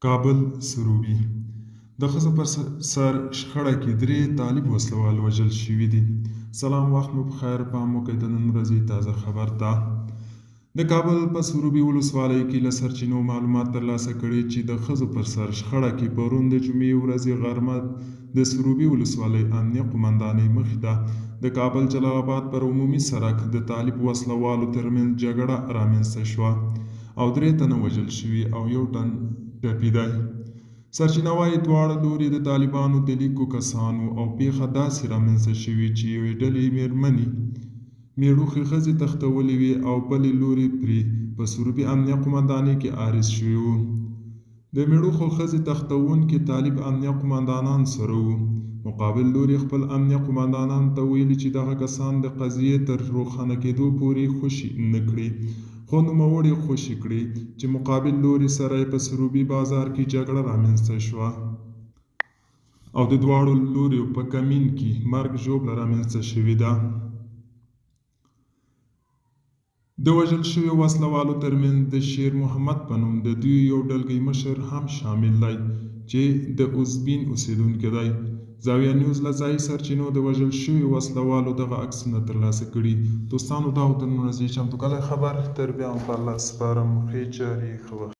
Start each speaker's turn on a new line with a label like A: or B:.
A: کابل سروبي د ښځو پر سر شخړه کې 3 طالب وسلوال وژل شوي دي. سلام، وخت مو بخیر. پام وکړئ د نن ورځې تازه خبر ته. د کابل په سروبي ولسوالۍ کې له سرچینو معلومات ترلاسه کړي چې د ښځو پر سر شخړه کې پرون د جمعې ورځې غرمه د سروبي ولسوالۍ امنیه قمندانۍ مخې ته د کابل جلال آباد پر عمومي سړک د طالب وسلوالو ترمنځ جګړه رامنځته شوه او 3 تنه وژل شوي او 1 تن ټپي دی. سرچینه وایي دواړه لوري د طالبانو د لیکو کسانو او پیښه داسې رامنځته شوې چې یوې ډلې میرمنې میړوښې ښځې تښتولې وې او بلې لوري پرې په سروبي امنیه قمندانۍ کې عارض شوي وو. د میړوښو ښځې تښتونکي طالب امنیه قمندانان سره وو. مقابل لوري خپل امنیه قمندانانو ته ویلي چې دغه کسان د قضیې تر روښانه کېدو پورې خوشي نه کړي، خو نوموړي خوشي کړي چې مقابل لوري سره په سروبي بازار کې جګړه رامنځته شوه او د دواړو لوریو په کمین کې مرګ ژوبله رامنځته شوې ده. د وژل شویو وسلوالو ترمنځ د شیر محمد په نوم د دوی یو ډلګۍ مشر هم شامل دی چې د اوزبین اوسیدونکی دی. زاویه نیوز له ځایي سرچینو د وژل شویو وسلوالو دغه عکسونه ترلاسه کړي. دوستانو، دا و د نن ورځې چمتو کلی خبر. تر بیا هم په الله سپارم. ښې چارې ښه وخت.